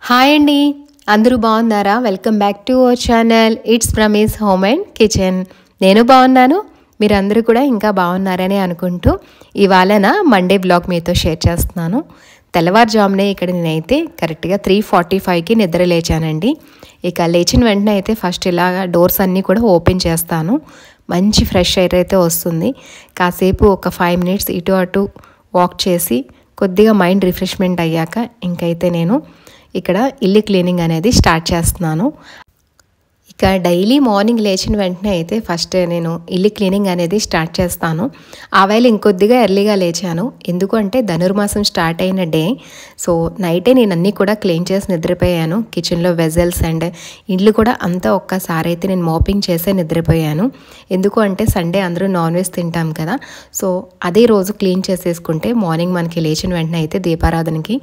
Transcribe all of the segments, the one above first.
Hi అండి, అందరూ బాగున్నారా? Welcome back to our channel it's Pramee's home and kitchen. నేను బాగున్నాను, మీరందరూ కూడా ఇంకా బాగున్నారని అనుకుంటూ ఇవాళ నా మండే బ్లాగ్ మీతో షేర్ చేస్తున్నాను. తెల్లవారుజామునే ఇక్కడ నేనైతే కరెక్ట్గా 3:45కి నిద్ర లేచానండి. ఇక లేచిన వెంటనే అయితే ఫస్ట్ ఇలాగా డోర్స్ అన్నీ కూడా ఓపెన్ చేస్తాను. మంచి ఫ్రెష్ ఎయిర్ అయితే వస్తుంది. కాసేపు ఒక 5 minutes ఇటు అటు వాక్ చేసి కొద్దిగా మైండ్ రిఫ్రెష్మెంట్ అయ్యాక ఇంకైతే నేను ఇక్కడ ఇల్లు క్లీనింగ్ అనేది స్టార్ట్ చేస్తున్నాను. ఇక డైలీ మార్నింగ్ లేచిన వెంటనే అయితే ఫస్ట్ నేను ఇల్లు క్లీనింగ్ అనేది స్టార్ట్ చేస్తాను. ఆ వేళ ఇంకొద్దిగా ఎర్లీగా లేచాను, ఎందుకంటే ధనుర్మాసం స్టార్ట్ అయిన డే. సో నైటే నేను అన్నీ కూడా క్లీన్ చేసి నిద్రపోయాను. కిచెన్లో వెజల్స్ అండ్ ఇల్లు కూడా అంతా ఒక్కసారి అయితే నేను మోపింగ్ చేసే నిద్రపోయాను. ఎందుకు అంటే సండే అందరూ నాన్ వెజ్ తింటాం కదా, సో అదే రోజు క్లీన్ చేసేసుకుంటే మార్నింగ్ మనకి లేచిన వెంటనే అయితే దీపారాధనకి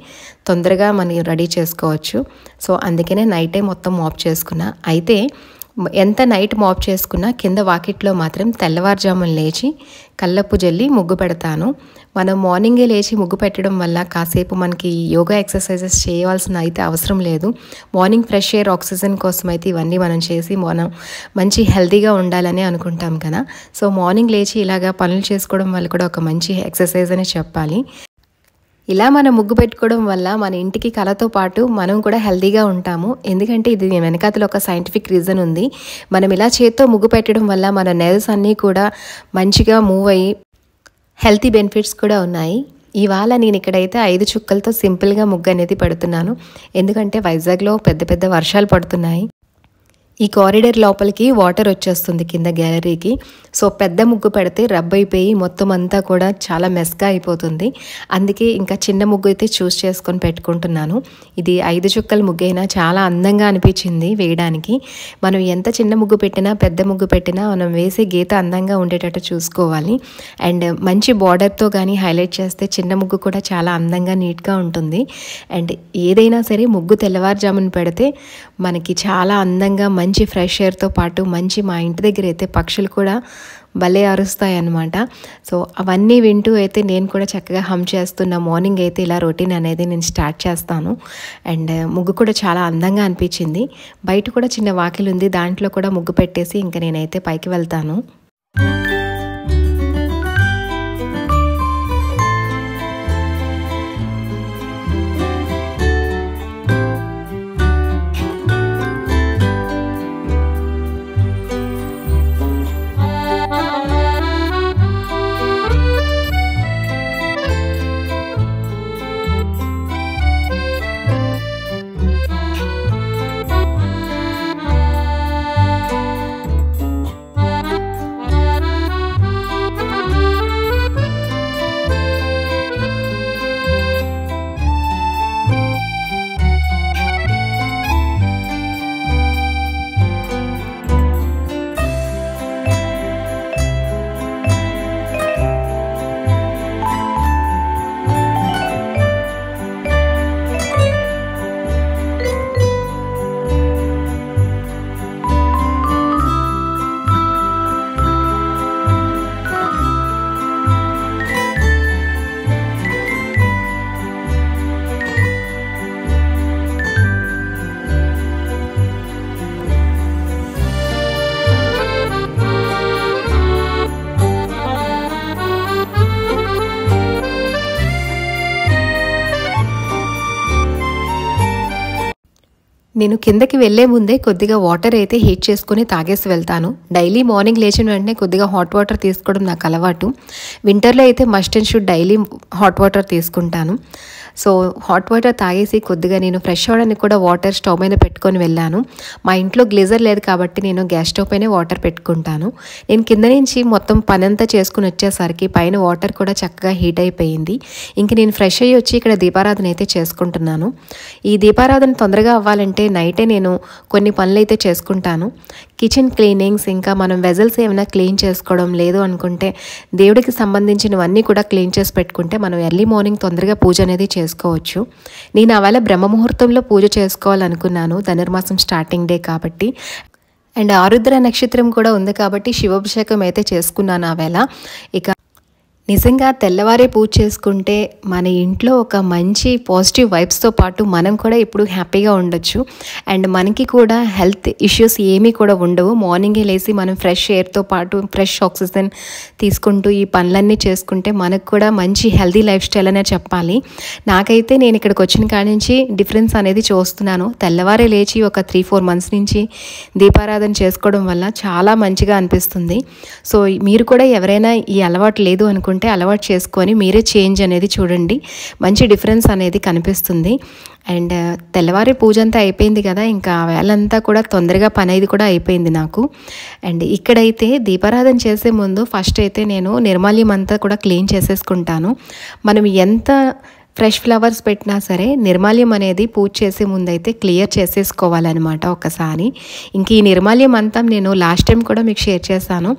తొందరగా మనం రెడీ చేసుకోవచ్చు. సో అందుకనే నైటే మొత్తం మాప్ చేసుకున్నా. అయితే ఎంత నైట్ మాప్ చేసుకున్నా కింద వాకిట్లో మాత్రం తెల్లవారుజామున లేచి కల్లపు జల్లి ముగ్గు పెడతాను. మనం మార్నింగే లేచి ముగ్గు పెట్టడం వల్ల కాసేపు మనకి యోగా ఎక్సర్సైజెస్ చేయవలసిన అయితే అవసరం లేదు. మార్నింగ్ ఫ్రెష్ ఎయిర్ ఆక్సిజన్ కోసం అయితే ఇవన్నీ మనం చేసి మనం మంచి హెల్తీగా ఉండాలని అనుకుంటాం కదా. సో మార్నింగ్ లేచి ఇలాగా పనులు చేసుకోవడం వల్ల కూడా ఒక మంచి ఎక్సర్సైజ్ అని చెప్పాలి. ఇలా మనం ముగ్గు పెట్టుకోవడం వల్ల మన ఇంటికి కళతో పాటు మనం కూడా హెల్తీగా ఉంటాము. ఎందుకంటే ఇది వెనకాతలో ఒక సైంటిఫిక్ రీజన్ ఉంది. మనం ఇలా చేత్తో ముగ్గు పెట్టడం వల్ల మన నెల్స్ అన్నీ కూడా మంచిగా మూవ్ అయ్యి హెల్తీ బెనిఫిట్స్ కూడా ఉన్నాయి. ఇవాళ నేను ఇక్కడైతే 5 చుక్కలతో సింపుల్గా ముగ్గు అనేది పెడుతున్నాను. ఎందుకంటే వైజాగ్లో పెద్ద పెద్ద వర్షాలు పడుతున్నాయి. ఈ కారిడార్ లోపలికి వాటర్ వచ్చేస్తుంది కింద గ్యాలరీకి. సో పెద్ద ముగ్గు పెడితే రబ్ అయిపోయి మొత్తం అంతా కూడా చాలా మెస్గా అయిపోతుంది. అందుకే ఇంకా చిన్న ముగ్గు అయితే చూస్ చేసుకొని పెట్టుకుంటున్నాను. ఇది 5 చుక్కల ముగ్గు అయినా చాలా అందంగా అనిపించింది వేయడానికి. మనం ఎంత చిన్న ముగ్గు పెట్టినా పెద్ద ముగ్గు పెట్టినా మనం వేసే గీత అందంగా ఉండేటట్టు చూసుకోవాలి. అండ్ మంచి బార్డర్తో కానీ హైలైట్ చేస్తే చిన్న ముగ్గు కూడా చాలా అందంగా నీట్గా ఉంటుంది. అండ్ ఏదైనా సరే ముగ్గు తెల్లవారుజామున పెడితే మనకి చాలా అందంగా మంచి ఫ్రెష్ ఎయిర్తో పాటు మంచి మా ఇంటి దగ్గర అయితే పక్షులు కూడా భలే అరుస్తాయి అన్నమాట. సో అవన్నీ వింటూ అయితే నేను కూడా చక్కగా హమ్ చేస్తున్న మార్నింగ్ అయితే ఇలా రొటీన్ అనేది నేను స్టార్ట్ చేస్తాను. అండ్ ముగ్గు కూడా చాలా అందంగా అనిపించింది. బయట కూడా చిన్న వాకిలి ఉంది, దాంట్లో కూడా ముగ్గు పెట్టేసి ఇంకా నేనైతే పైకి వెళ్తాను. నేను కిందకి వెళ్లే ముందే కొద్దిగా వాటర్ అయితే హీట్ చేసుకుని తాగేసి వెళ్తాను. డైలీ మార్నింగ్ లేచిన వెంటనే కొద్దిగా హాట్ వాటర్ తీసుకోవడం నాకు అలవాటు. వింటర్లో అయితే must and should daily hot water తీసుకుంటాను. సో హాట్ వాటర్ తాగేసి కొద్దిగా నేను ఫ్రెష్ అవ్వడానికి కూడా వాటర్ స్టవ్ మీద పెట్టుకొని వెళ్ళాను. మా ఇంట్లో గ్లేజర్ లేదు కాబట్టి నేను గ్యాస్ స్టవ్ పైనే వాటర్ పెట్టుకుంటాను. నేను కింద నుంచి మొత్తం పని అంతా చేసుకుని వచ్చేసరికి పైన వాటర్ కూడా చక్కగా హీట్ అయిపోయింది. ఇంక నేను ఫ్రెష్ అయ్యి వచ్చి ఇక్కడ దీపారాధన అయితే చేసుకుంటున్నాను. ఈ దీపారాధన తొందరగా అవ్వాలంటే నైటే నేను కొన్ని పనులు అయితే చేసుకుంటాను. కిచెన్ క్లీనింగ్స్, ఇంకా మనం వెజల్స్ ఏమైనా క్లీన్ చేసుకోవడం, లేదు అనుకుంటే దేవుడికి సంబంధించినవన్నీ కూడా క్లీన్ చేసి పెట్టుకుంటే మనం ఎర్లీ మార్నింగ్ తొందరగా పూజ అనేది చేసుకోవచ్చు. నేను అవేళ బ్రహ్మముహూర్తంలో పూజ చేసుకోవాలనుకున్నాను, ధనుర్మాసం స్టార్టింగ్ డే కాబట్టి. అండ్ ఆరుద్ర నక్షత్రం కూడా ఉంది కాబట్టి శివాభిషేకం అయితే చేసుకున్నాను ఆవేళ. ఇక నిజంగా తెల్లవారే పూజ చేసుకుంటే మన ఇంట్లో ఒక మంచి పాజిటివ్ వైబ్స్తో పాటు మనం కూడా ఇప్పుడు హ్యాపీగా ఉండొచ్చు. అండ్ మనకి కూడా హెల్త్ ఇష్యూస్ ఏమీ కూడా ఉండవు. మార్నింగే లేసి మనం ఫ్రెష్ ఎయిర్తో పాటు ఫ్రెష్ ఆక్సిజన్ తీసుకుంటూ ఈ పనులన్నీ చేసుకుంటే మనకు కూడా మంచి హెల్తీ లైఫ్ స్టైల్ అనే చెప్పాలి. నాకైతే నేను ఇక్కడికి వచ్చిన కాడి నుంచి డిఫరెన్స్ అనేది చూస్తున్నాను. తెల్లవారే లేచి ఒక 3-4 మంత్స్ నుంచి దీపారాధన చేసుకోవడం వల్ల చాలా మంచిగా అనిపిస్తుంది. సో మీరు కూడా ఎవరైనా ఈ అలవాటు లేదు అనుకుంటే అలవాటు చేసుకొని మీరే చేంజ్ అనేది చూడండి, మంచి డిఫరెన్స్ అనేది కనిపిస్తుంది. అండ్ తెల్లవారి పూజ అంతా అయిపోయింది కదా, ఇంకా వేళంతా కూడా తొందరగా పని అనేది కూడా అయిపోయింది నాకు. అండ్ ఇక్కడైతే దీపారాధన చేసే ముందు ఫస్ట్ అయితే నేను నిర్మాల్యం అంతా కూడా క్లీన్ చేసేసుకుంటాను. మనం ఎంత ఫ్రెష్ ఫ్లవర్స్ పెట్టినా సరే నిర్మాల్యం అనేది పూజ చేసే ముందు అయితే క్లియర్ చేసేసుకోవాలన్నమాట ఒకసారి. ఇంక ఈ నిర్మాల్యం అంతా నేను లాస్ట్ టైం కూడా మీకు షేర్ చేశాను.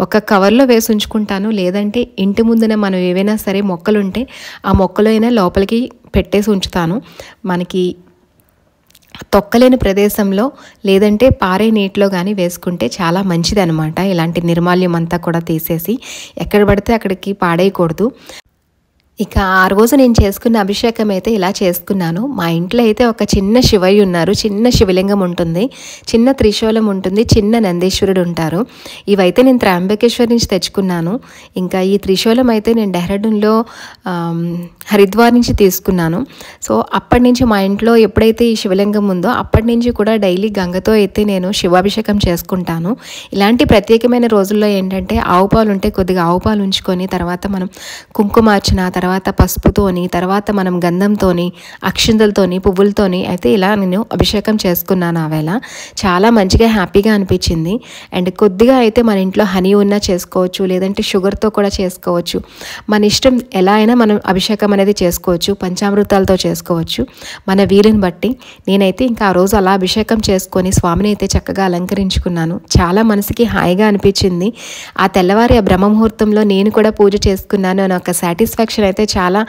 ఒక కవర్లో వేసి ఉంచుకుంటాను, లేదంటే ఇంటి ముందున మనం ఏవైనా సరే మొక్కలుంటే ఆ మొక్కలో అయినా లోపలికి పెట్టేసి ఉంచుతాను. మనకి తొక్కలేని ప్రదేశంలో లేదంటే పారే నీటిలో కానీ వేసుకుంటే చాలా మంచిది అనమాట. ఇలాంటి నిర్మాల్యం అంతా కూడా తీసేసి ఎక్కడ పడితే అక్కడికి పాడేయకూడదు. ఇక ఆ రోజు నేను చేసుకున్న అభిషేకం అయితే ఇలా చేసుకున్నాను. మా ఇంట్లో అయితే ఒక చిన్న శివయ్య ఉన్నారు, చిన్న శివలింగం ఉంటుంది, చిన్న త్రిశూలం ఉంటుంది, చిన్న నందీశ్వరుడు ఉంటారు. ఇవైతే నేను త్రయంబకేశ్వర్ నుంచి తెచ్చుకున్నాను. ఇంకా ఈ త్రిశూలం అయితే నేను డెహ్రాడూన్లో హరిద్వార్ నుంచి తీసుకున్నాను. సో అప్పటి నుంచి మా ఇంట్లో ఎప్పుడైతే ఈ శివలింగం ఉందో అప్పటి నుంచి కూడా డైలీ గంగతో అయితే నేను శివాభిషేకం చేసుకుంటాను. ఇలాంటి ప్రత్యేకమైన రోజుల్లో ఏంటంటే ఆవు పాలు ఉంటే కొద్దిగా ఆవు పాలు ఉంచుకొని తర్వాత మనం కుంకుమార్చన, తర్వాత పసుపుతోని, తర్వాత మనం గంధంతోని, అక్షింతలతోని, పువ్వులతోని అయితే ఇలా నేను అభిషేకం చేసుకున్నాను. ఆ వేళ చాలా మంచిగా హ్యాపీగా అనిపించింది. అండ్ కొద్దిగా అయితే మన ఇంట్లో హనీ ఉన్నా చేసుకోవచ్చు, లేదంటే షుగర్తో కూడా చేసుకోవచ్చు. మన ఇష్టం ఎలా అయినా మనం అభిషేకం అనేది చేసుకోవచ్చు, పంచామృతాలతో చేసుకోవచ్చు, మన వీలుని బట్టి. నేనైతే ఇంకా ఆ రోజు అలా అభిషేకం చేసుకొని స్వామిని అయితే చక్కగా అలంకరించుకున్నాను. చాలా మనసుకి హాయిగా అనిపించింది. ఆ తెల్లవారి ఆ బ్రహ్మముహూర్తంలో నేను కూడా పూజ చేసుకున్నాను అని ఒక సాటిస్ఫాక్షన్ అయితే చాలా,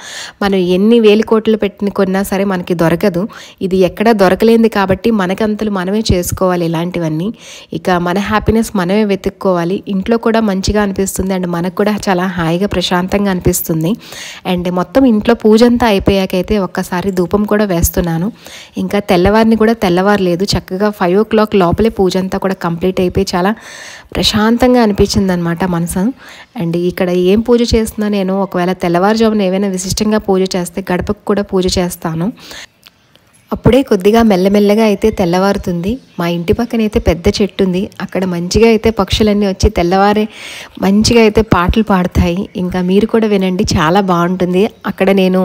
మనం ఎన్ని వేలు కోట్లు పెట్టి కొన్నా సరే మనకి దొరకదు. ఇది ఎక్కడ దొరకలేంది కాబట్టి మనకంతలు మనమే చేసుకోవాలి ఇలాంటివన్నీ. ఇక మన హ్యాపీనెస్ మనమే వెతుక్కోవాలి. ఇంట్లో కూడా మంచిగా అనిపిస్తుంది అండ్ మనకు కూడా చాలా హాయిగా ప్రశాంతంగా అనిపిస్తుంది. అండ్ మొత్తం ఇంట్లో పూజ అంతా అయిపోయాకైతే ఒక్కసారి ధూపం కూడా వేస్తున్నాను. ఇంకా తెల్లవారిని కూడా తెల్లవారలేదు, చక్కగా 5 o'clock లోపలే పూజ అంతా కూడా కంప్లీట్ అయిపోయి చాలా ప్రశాంతంగా అనిపించింది అనమాట మనసు. అండ్ ఇక్కడ ఏం పూజ చేస్తున్నా, నేను ఒకవేళ తెల్లవారుజామున ఏవైనా విశిష్టంగా పూజ చేస్తే గడపకు కూడా పూజ చేస్తాను. అప్పుడే కొద్దిగా మెల్లమెల్లగా అయితే తెల్లవారుతుంది. మా ఇంటి పక్కన అయితే పెద్ద చెట్టు ఉంది, అక్కడ మంచిగా అయితే పక్షులన్నీ వచ్చి తెల్లవారే మంచిగా అయితే పాటలు పాడతాయి. ఇంకా మీరు కూడా వినండి, చాలా బాగుంటుంది. అక్కడ నేను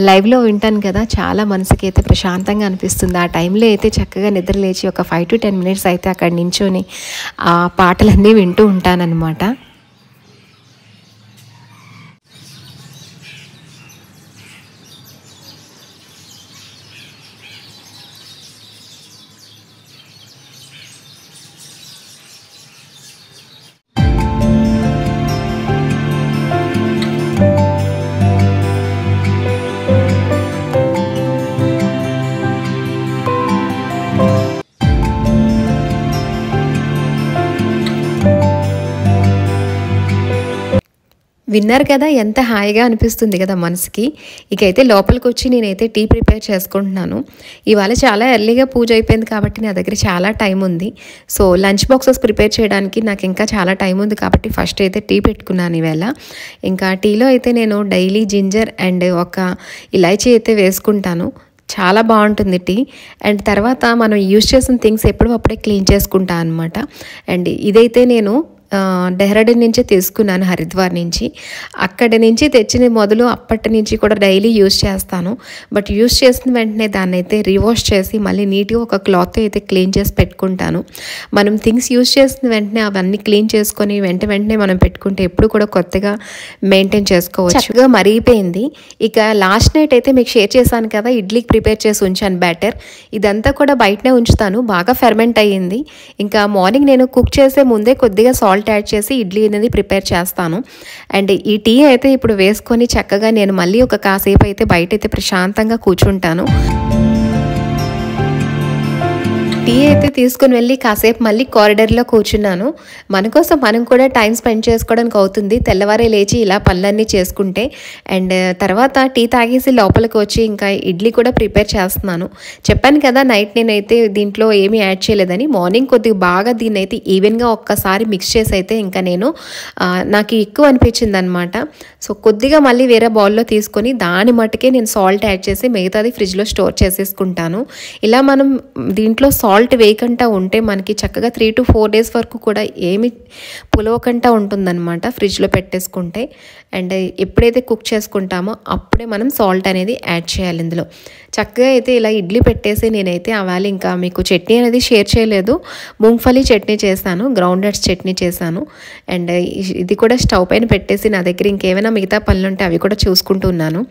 లైవ్లో వింటాను కదా, చాలా మనసుకి అయితే ప్రశాంతంగా అనిపిస్తుంది. ఆ టైంలో అయితే చక్కగా నిద్ర లేచి ఒక 5 to 10 minutes అయితే అక్కడ నించొని ఆ పాటలన్నీ వింటూ ఉంటానన్నమాట. విన్నారు కదా, ఎంత హాయిగా అనిపిస్తుంది కదా మనసుకి. ఇకైతే లోపలికి వచ్చి నేనైతే టీ ప్రిపేర్ చేసుకుంటున్నాను. ఇవాళ చాలా ఎర్లీగా పూజ అయిపోయింది కాబట్టి నా దగ్గర చాలా టైం ఉంది. సో లంచ్ బాక్సెస్ ప్రిపేర్ చేయడానికి నాకు ఇంకా చాలా టైం ఉంది కాబట్టి ఫస్ట్ అయితే టీ పెట్టుకున్నాను ఈవేళ. ఇంకా టీలో అయితే నేను డైలీ జింజర్ అండ్ ఒక ఇలాచీ అయితే వేసుకుంటాను. చాలా బాగుంటుంది టీ. అండ్ తర్వాత మనం యూజ్ చేసిన థింగ్స్ ఎప్పుడు అప్పుడే క్లీన్ చేసుకుంటాను అనమాట. అండ్ ఇదైతే నేను డెహ్రాడూన్ నుంచే తీసుకున్నాను, హరిద్వార్ నుంచి. అక్కడి నుంచి తెచ్చిన మొదలు అప్పటి నుంచి కూడా డైలీ యూజ్ చేస్తాను. బట్ యూజ్ చేసిన వెంటనే దాన్ని అయితే రీవాష్ చేసి మళ్ళీ నీట్గా ఒక క్లాత్ అయితే క్లీన్ చేసి పెట్టుకుంటాను. మనం థింగ్స్ యూజ్ చేసిన వెంటనే అవన్నీ క్లీన్ చేసుకొని వెంటనే మనం పెట్టుకుంటే ఎప్పుడు కూడా కొత్తగా మెయింటైన్ చేసుకోవచ్చు. చక్కగా మరిగిపోయింది. ఇక లాస్ట్ నైట్ అయితే మీకు షేర్ చేశాను కదా, ఇడ్లీకి ప్రిపేర్ చేసి ఉంచాను బ్యాటర్. ఇదంతా కూడా బయటనే ఉంచుతాను, బాగా ఫెర్మెంట్ అయ్యింది. ఇంకా మార్నింగ్ నేను కుక్ చేసే ముందే కొద్దిగా సాల్ట్ యాడ్ చేసి ఇడ్లీ అనేది ప్రిపేర్ చేస్తాను. అండ్ ఈ టీ అయితే ఇప్పుడు వేసుకొని చక్కగా నేను మళ్ళీ ఒక కాసేపు అయితే బయట అయితే ప్రశాంతంగా కూర్చుంటాను. టీ అయితే తీసుకుని వెళ్ళి కాసేపు మళ్ళీ కారిడార్లో కూర్చున్నాను. మన కోసం మనం కూడా టైం స్పెండ్ చేసుకోవడానికి అవుతుంది. తెల్లవారే లేచి ఇలా పనులన్నీ చేసుకుంటే. అండ్ తర్వాత టీ తాగేసి లోపలికి వచ్చి ఇంకా ఇడ్లీ కూడా ప్రిపేర్ చేస్తున్నాను. చెప్పాను కదా నైట్ నేనైతే దీంట్లో ఏమీ యాడ్ చేయలేదని. మార్నింగ్ కొద్దిగా బాగా దీన్ని అయితే ఈవెన్గా ఒక్కసారి మిక్స్ చేసి అయితే ఇంకా నేను నాకు ఎక్కువ అనిపించింది అనమాట. సో కొద్దిగా మళ్ళీ వేరే బౌల్లో తీసుకొని దాని మట్టుకే నేను సాల్ట్ యాడ్ చేసి మిగతాది ఫ్రిడ్జ్లో స్టోర్ చేసేసుకుంటాను. ఇలా మనం దీంట్లో సాల్ట్ వేయకుండా ఉంటే మనకి చక్కగా 3 to 4 days వరకు కూడా ఏమి పులవకుండా ఉంటుందన్నమాట ఫ్రిడ్జ్లో పెట్టేసుకుంటే. అండ్ ఎప్పుడైతే కుక్ చేసుకుంటామో అప్పుడే మనం సాల్ట్ అనేది యాడ్ చేయాలి ఇందులో. చక్కగా అయితే ఇలా ఇడ్లీ పెట్టేసి నేనైతే అవాళ ఇంకా మీకు చట్నీ అనేది షేర్ చేయలేదు. మూంగ్ఫలీ చట్నీ చేశాను, గ్రౌండ్ నట్స్ చట్నీ చేశాను. అండ్ ఇది కూడా స్టవ్ పైన పెట్టేసి నా దగ్గర ఇంకేమైనా మిగతా పనులు ఉంటే అవి కూడా చూసుకుంటున్నాను.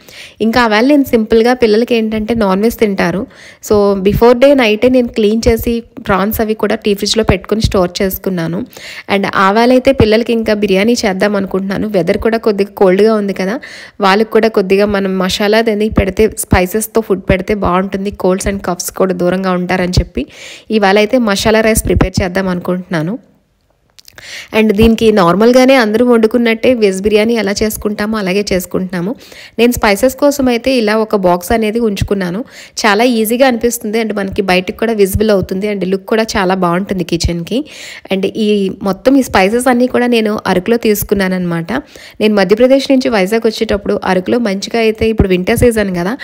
ఇంకా అవాళ నేను సింపుల్గా పిల్లలకి ఏంటంటే నాన్ వెజ్ తింటారు. సో బిఫోర్ డే నైటే నేను క్లీన్ చేసి ప్రాన్స్ అవి కూడా టీ ఫ్రిడ్జ్లో పెట్టుకుని స్టోర్ చేసుకున్నాను. అండ్ ఆవాలైతే పిల్లలకి ఇంకా బిర్యానీ చేద్దాం అనుకుంటున్నాను. వెదర్ కూడా కొద్దిగా కోల్డ్గా ఉంది కదా, వాళ్ళకి కూడా కొద్దిగా మనం మసాలా అనేది పెడితే స్పైసెస్తో ఫుడ్ పెడితే బాగుంటుంది, కోల్డ్స్ అండ్ కఫ్స్ కూడా దూరంగా ఉంటారని చెప్పి ఇవాళ అయితే మసాలా రైస్ ప్రిపేర్ చేద్దాం అనుకుంటున్నాను. అండ్ దీనికి నార్మల్గానే అందరూ వండుకున్నట్టే వెజ్ బిర్యానీ ఎలా చేసుకుంటామో అలాగే చేసుకుంటున్నాము. నేను స్పైసెస్ కోసం అయితే ఇలా ఒక బాక్స్ అనేది ఉంచుకున్నాను. చాలా ఈజీగా అనిపిస్తుంది అండ్ మనకి బయటకు కూడా విజిబుల్ అవుతుంది అండ్ లుక్ కూడా చాలా బాగుంటుంది కిచెన్కి. అండ్ మొత్తం ఈ స్పైసెస్ అన్నీ కూడా నేను అరకులో తీసుకున్నాను అనమాట. నేను మధ్యప్రదేశ్ నుంచి వైజాగ్ వచ్చేటప్పుడు అరకులో మంచిగా అయితే ఇప్పుడు వింటర్ సీజన్ కదా,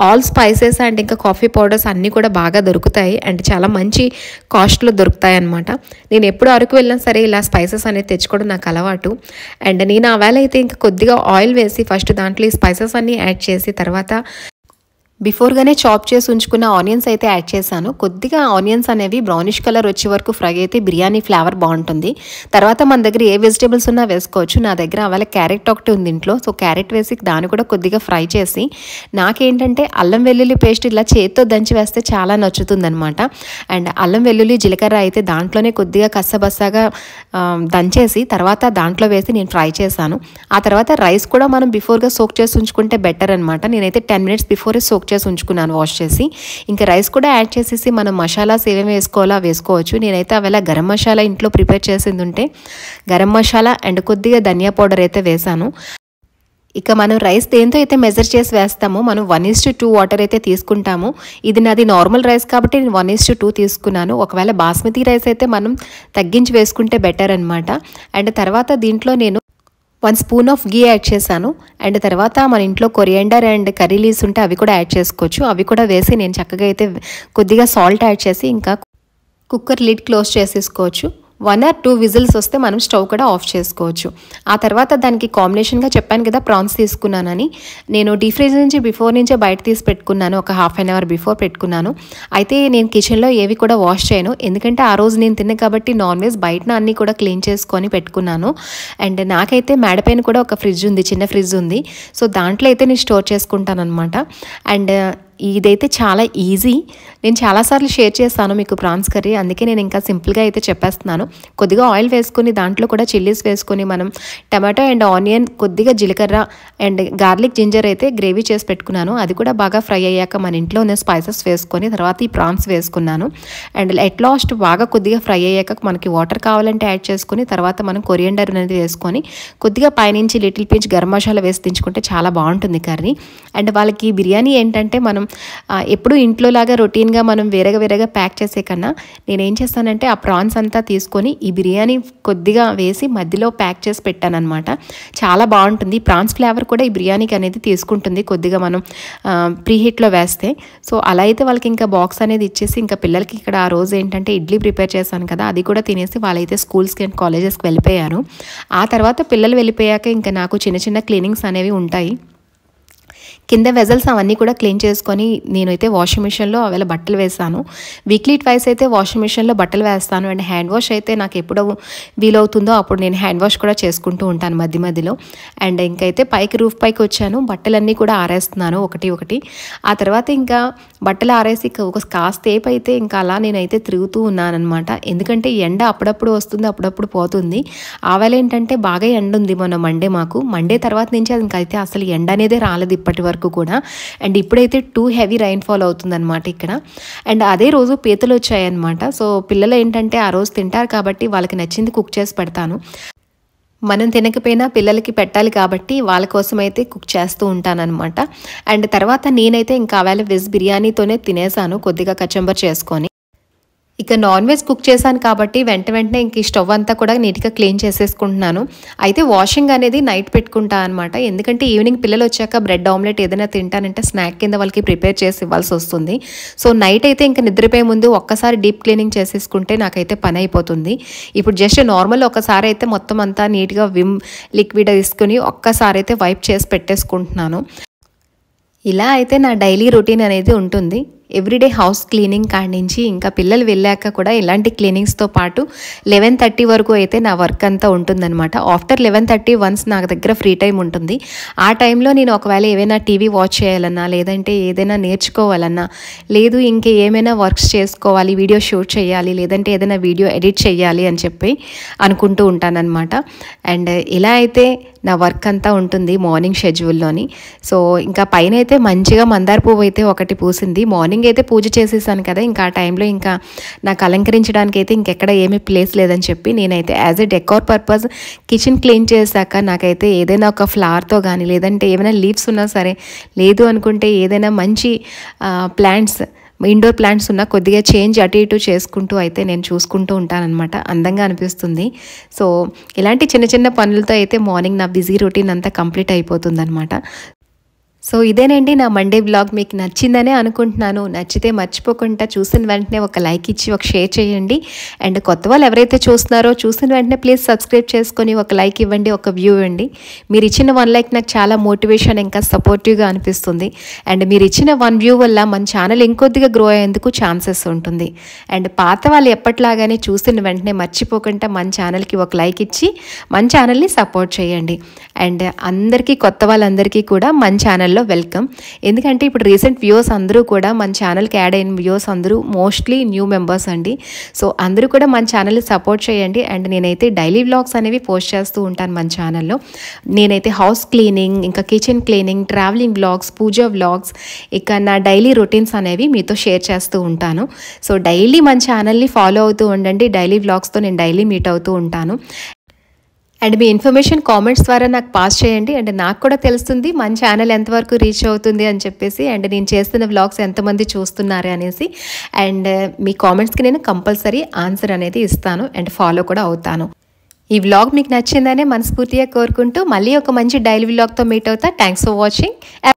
ఆల్ స్పైసెస్ అండ్ ఇంకా కాఫీ పౌడర్స్ అన్నీ కూడా బాగా దొరుకుతాయి అండ్ చాలా మంచి కాస్ట్లో దొరుకుతాయి అనమాట. నేను ఎప్పుడు అరకు వెళ్ళినా సరే ఇలా స్పైసెస్ అనేది తెచ్చుకోవడం నాకు అలవాటు. అండ్ నేను ఆ వేళ అయితే ఇంకా కొద్దిగా ఆయిల్ వేసి ఫస్ట్ దాంట్లో ఈ స్పైసెస్ అన్నీ యాడ్ చేసి తర్వాత బిఫోర్గానే చాప్ చేసి ఉంచుకున్న ఆనియన్స్ అయితే యాడ్ చేశాను. కొద్దిగా ఆనియన్స్ అనేవి బ్రౌనిష్ కలర్ వచ్చే వరకు ఫ్రై అయితే బిర్యానీ ఫ్లేవర్ బాగుంటుంది. తర్వాత మన దగ్గర ఏ వెజిటేబుల్స్ ఉన్నా వేసుకోవచ్చు. నా దగ్గర అవాళ క్యారెట్ ఒకటి ఉంది ఇంట్లో. సో క్యారెట్ వేసి దాన్ని కూడా కొద్దిగా ఫ్రై చేసి నాకేంటంటే అల్లం వెల్లుల్లి పేస్ట్ ఇలా చేతితో దంచి వేస్తే చాలా నచ్చుతుందనమాట. అండ్ అల్లం వెల్లుల్లి జీలకర్ర అయితే దాంట్లోనే కొద్దిగా కచ్చబస్సాగా దంచేసి తర్వాత దాంట్లో వేసి నేను ఫ్రై చేశాను. ఆ తర్వాత రైస్ కూడా మనం బిఫోర్గా సోక్ చేసి ఉంచుకుంటే బెటర్ అనమాట. నేనైతే 10 minutes బిఫోరే సోక్ చేసి ఉంచుకున్నాను వాష్ చేసి. ఇంకా రైస్ కూడా యాడ్ చేసేసి మనం మసాలాస్ ఏమేమి వేసుకోవాలో వేసుకోవచ్చు. నేనైతే అవేళ గరం మసాలా ఇంట్లో ప్రిపేర్ చేసింది ఉంటే గరం మసాలా అండ్ కొద్దిగా ధనియా పౌడర్ అయితే వేసాను. ఇక మనం రైస్ దేంతో అయితే మెజర్ చేసి వేస్తామో మనం 1:2 వాటర్ అయితే తీసుకుంటాము. ఇది నాది నార్మల్ రైస్ కాబట్టి నేను 1:2 తీసుకున్నాను. ఒకవేళ బాస్మతి రైస్ అయితే మనం తగ్గించి వేసుకుంటే బెటర్ అనమాట. అండ్ తర్వాత దీంట్లో నేను 1 spoon ఆఫ్ గీ యాడ్ చేశాను. అండ్ తర్వాత మన ఇంట్లో కొరియాండర్ అండ్ కర్రీ లీవ్స్ ఉంటే అవి కూడా యాడ్ చేసుకోవచ్చు. అవి కూడా వేసి నేను చక్కగా అయితే కొద్దిగా సాల్ట్ యాడ్ చేసి ఇంకా కుక్కర్ లిడ్ క్లోజ్ చేసేసుకోవచ్చు. 1 or 2 విజిల్స్ వస్తే మనం స్టవ్ కూడా ఆఫ్ చేసుకోవచ్చు. ఆ తర్వాత దానికి కాంబినేషన్గా చెప్పాను కదా ప్రాన్స్ తీసుకున్నానని, నేను డీప్ ఫ్రీజ్ నుంచి బిఫోర్ నుంచే బయట తీసి పెట్టుకున్నాను. ఒక 1/2 hour బిఫోర్ పెట్టుకున్నాను. అయితే నేను కిచెన్లో ఏవి కూడా వాష్ చేయను, ఎందుకంటే ఆ రోజు నేను తిన్నా కాబట్టి నాన్ వెజ్ బయటన అన్నీ కూడా క్లీన్ చేసుకొని పెట్టుకున్నాను. అండ్ నాకైతే మేడపైన కూడా ఒక ఫ్రిడ్జ్ ఉంది, చిన్న ఫ్రిడ్జ్ ఉంది. సో దాంట్లో అయితే నేను స్టోర్ చేసుకుంటాను అనమాట. అండ్ ఇదైతే చాలా ఈజీ. నేను చాలాసార్లు షేర్ చేస్తాను మీకు ప్రాన్స్ కర్రీ, అందుకే నేను ఇంకా సింపుల్గా అయితే చెప్పేస్తున్నాను. కొద్దిగా ఆయిల్ వేసుకొని దాంట్లో కూడా చిల్లీస్ వేసుకొని మనం టమాటో అండ్ ఆనియన్ కొద్దిగా జీలకర్ర అండ్ గార్లిక్ జింజర్ అయితే గ్రేవీ చేసి పెట్టుకున్నాను. అది కూడా బాగా ఫ్రై అయ్యాక మన ఇంట్లో ఉన్న స్పైసెస్ వేసుకొని తర్వాత ఈ ప్రాన్స్ వేసుకున్నాను. అండ్ ఎట్ లాస్ట్ బాగా కొద్దిగా ఫ్రై అయ్యాక మనకి వాటర్ కావాలంటే యాడ్ చేసుకొని తర్వాత మనం కొరియాండర్ అనేది వేసుకొని కొద్దిగా పైనుంచి లిటిల్ పించ్ గరం మసాలా వేసి దించుకుంటే చాలా బాగుంటుంది కర్రీ. అండ్ వాళ్ళకి బిర్యానీ ఏంటంటే మనం ఎప్పుడు ఇంట్లోలాగా రొటీన్గా మనం వేరేగా ప్యాక్ చేసే కన్నా నేనేం చేస్తానంటే ఆ ప్రాన్స్ అంతా తీసుకొని ఈ బిర్యానీ కొద్దిగా వేసి మధ్యలో ప్యాక్ చేసి పెట్టానమాట. చాలా బాగుంటుంది. ప్రాన్స్ ఫ్లేవర్ కూడా ఈ బిర్యానీకి అనేది తీసుకుంటుంది కొద్దిగా మనం ప్రీహీట్లో వేస్తే. సో అలా అయితే వాళ్ళకి ఇంకా బాక్స్ అనేది ఇచ్చేసి ఇంకా పిల్లలకి ఇక్కడ ఆ రోజు ఏంటంటే ఇడ్లీ ప్రిపేర్ చేశాను కదా, అది కూడా తినేసి వాళ్ళైతే స్కూల్స్కి అండ్ కాలేజెస్కి వెళ్ళిపోయారు. ఆ తర్వాత పిల్లలు వెళ్ళిపోయాక ఇంకా నాకు చిన్న క్లీనింగ్స్ అనేవి ఉంటాయి. కింద వెజల్స్ అవన్నీ కూడా క్లీన్ చేసుకొని నేనైతే వాషింగ్ మిషన్లో అవేళ బట్టలు వేసాను. వీక్లీ ట్వైస్ అయితే వాషింగ్ మిషన్లో బట్టలు వేస్తాను. అండ్ హ్యాండ్ వాష్ అయితే నాకు ఎప్పుడు వీలవుతుందో అప్పుడు నేను హ్యాండ్ వాష్ కూడా చేసుకుంటూ ఉంటాను మధ్యలో. అండ్ ఇంకైతే రూఫ్ పైకి వచ్చాను, బట్టలన్నీ కూడా ఆరేస్తున్నాను ఒకటి. ఆ తర్వాత ఇంకా బట్టలు ఆరేసి ఒక కాసేపు అయితే ఇంకా అలా నేనైతే తిరుగుతూ ఉన్నానమాట. ఎందుకంటే ఎండ అప్పుడప్పుడు వస్తుంది, అప్పుడప్పుడు పోతుంది. ఆవేళ ఏంటంటే బాగా ఎండ ఉంది మొన్న మండే, మాకు మండే తర్వాత నుంచి అది ఇంకైతే అసలు ఎండ అనేదే రాలేదు ఇప్పటి వరకు. వరకు కూడా. అండ్ ఇప్పుడైతే టూ హెవీ రైన్ఫాల్ అవుతుందన్నమాట ఇక్కడ. అండ్ అదే రోజు పీతలు వచ్చాయన్నమాట. సో పిల్లలు ఏంటంటే ఆ రోజు తింటారు కాబట్టి వాళ్ళకి నచ్చింది కుక్ చేసి పెడతాను. మనం తినకపోయినా పిల్లలకి పెట్టాలి కాబట్టి వాళ్ళ కోసం అయితే కుక్ చేస్తూ ఉంటానన్నమాట. అండ్ తర్వాత నేనైతే ఇంకా వేళ వెజ్ బిర్యానీతోనే తినేసాను, కొద్దిగా కచంబర్ చేసుకొని. ఇక నాన్ వెజ్ కుక్ చేశాను కాబట్టి వెంటనే ఇంక ఈ స్టవ్ అంతా కూడా నీట్గా క్లీన్ చేసేసుకుంటున్నాను. అయితే వాషింగ్ అనేది నైట్ పెట్టుకుంటా అనమాట. ఎందుకంటే ఈవినింగ్ పిల్లలు వచ్చాక బ్రెడ్ ఆమ్లెట్ ఏదైనా తింటానంటే స్నాక్ కింద వాళ్ళకి ప్రిపేర్ చేసి ఇవ్వాల్సి వస్తుంది. సో నైట్ అయితే ఇంకా నిద్రపోయే ముందు ఒక్కసారి డీప్ క్లీనింగ్ చేసేసుకుంటే నాకైతే పని అయిపోతుంది. ఇప్పుడు జస్ట్ నార్మల్ ఒకసారి అయితే మొత్తం అంతా నీట్గా విమ్ లిక్విడ్ తీసుకుని ఒక్కసారి అయితే వైప్ చేసి పెట్టేసుకుంటున్నాను. ఇలా అయితే నా డైలీ రొటీన్ అనేది ఉంటుంది. ఎవ్రీడే హౌస్ క్లీనింగ్ కాడి నుంచి ఇంకా పిల్లలు వెళ్ళాక కూడా ఇలాంటి క్లీనింగ్స్తో పాటు 11:30 వరకు అయితే నా వర్క్ అంతా ఉంటుందన్నమాట. ఆఫ్టర్ 11:30 వన్స్ నా దగ్గర ఫ్రీ టైం ఉంటుంది. ఆ టైంలో నేను ఒకవేళ ఏమైనా టీవీ వాచ్ చేయాలన్నా, లేదంటే ఏదైనా నేర్చుకోవాలన్నా, లేదు ఇంకా ఏమైనా వర్క్స్ చేసుకోవాలి, వీడియో షూట్ చేయాలి, లేదంటే ఏదైనా వీడియో ఎడిట్ చేయాలి అని చెప్పి అనుకుంటూ ఉంటానన్నమాట. అండ్ ఇలా అయితే నా వర్క్ అంతా ఉంటుంది మార్నింగ్ షెడ్యూల్లోని. సో ఇంకా పైన అయితే మంచిగా మందార పువ్వు అయితే ఒకటి పూసింది. మార్నింగ్ అయితే పూజ చేసేసాను కదా, ఇంకా ఆ టైంలో ఇంకా నాకు అలంకరించడానికి అయితే ఇంకెక్కడ ఏమీ ప్లేస్ లేదని చెప్పి నేనైతే as a decor purpose kitchen clean చేశాక నాకైతే ఏదైనా ఒక ఫ్లవర్తో కానీ, లేదంటే ఏమైనా లీవ్స్ ఉన్నా సరే, లేదు అనుకుంటే ఏదైనా మంచి ప్లాంట్స్, ఇండోర్ ప్లాంట్స్ ఉన్న కొద్దిగా చేంజ్ అటు ఇటు చేసుకుంటూ అయితే నేను చూసుకుంటూ ఉంటానన్నమాట. అందంగా అనిపిస్తుంది. సో ఇలాంటి చిన్న చిన్న పనులతో అయితే మార్నింగ్ నా బిజీ రొటీన్ అంతా కంప్లీట్ అయిపోతుందన్నమాట. సో ఇదేనండి నా మండే బ్లాగ్. మీకు నచ్చిందనే అనుకుంటున్నాను. నచ్చితే మర్చిపోకుండా చూసిన వెంటనే ఒక లైక్ ఇచ్చి ఒక షేర్ చేయండి. అండ్ కొత్త వాళ్ళు ఎవరైతే చూస్తున్నారో చూసిన వెంటనే ప్లీజ్ సబ్స్క్రైబ్ చేసుకొని ఒక లైక్ ఇవ్వండి, ఒక వ్యూ ఇవ్వండి. మీరు ఇచ్చిన 1 లైక్ నాకు చాలా మోటివేషన్, ఇంకా సపోర్టివ్గా అనిపిస్తుంది. అండ్ మీరు ఇచ్చిన 1 వ్యూ వల్ల మన ఛానల్ ఇంకొద్దిగా గ్రో అయ్యేందుకు ఛాన్సెస్ ఉంటుంది. అండ్ పాత వాళ్ళు ఎప్పట్లాగానే చూసిన వెంటనే మర్చిపోకుండా మన ఛానల్కి ఒక లైక్ ఇచ్చి మన ఛానల్ని సపోర్ట్ చేయండి. అండ్ అందరికీ, కొత్త వాళ్ళందరికీ కూడా మన ఛానల్లో వెల్కమ్. ఎందుకంటే ఇప్పుడు రీసెంట్ వ్యూవర్స్ అందరూ కూడా మన ఛానల్కి యాడ్ అయిన వ్యూవర్స్ అందరూ మోస్ట్లీ న్యూ మెంబర్స్ అండి. సో అందరూ కూడా మన ఛానల్ని సపోర్ట్ చేయండి. అండ్ నేనైతే డైలీ వ్లాగ్స్ అనేవి పోస్ట్ చేస్తూ ఉంటాను మన ఛానల్లో. నేనైతే హౌస్ క్లీనింగ్, ఇంకా కిచెన్ క్లీనింగ్, ట్రావెలింగ్ వ్లాగ్స్, పూజ వ్లాగ్స్, ఇక నా డైలీ రొటీన్స్ అనేవి మీతో షేర్ చేస్తూ ఉంటాను. సో డైలీ మన ఛానల్ని ఫాలో అవుతూ ఉండండి. డైలీ వ్లాగ్స్తో నేను డైలీ మీట్ అవుతూ ఉంటాను. అండ్ మీ ఇన్ఫర్మేషన్ కామెంట్స్ ద్వారా నాకు పాస్ చేయండి. అండ్ నాకు కూడా తెలుస్తుంది మన ఛానల్ ఎంతవరకు రీచ్ అవుతుంది అని చెప్పేసి, అండ్ నేను చేస్తున్న వ్లాగ్స్ ఎంతమంది చూస్తున్నారు అనేసి. అండ్ మీ కామెంట్స్కి నేను కంపల్సరీ ఆన్సర్ అనేది ఇస్తాను అండ్ ఫాలో కూడా అవుతాను. ఈ వ్లాగ్ మీకు నచ్చిందనే మనస్ఫూర్తిగా కోరుకుంటూ మళ్ళీ ఒక మంచి డైలీ వ్లాగ్తో మీట్ అవుతా. Thanks for watching.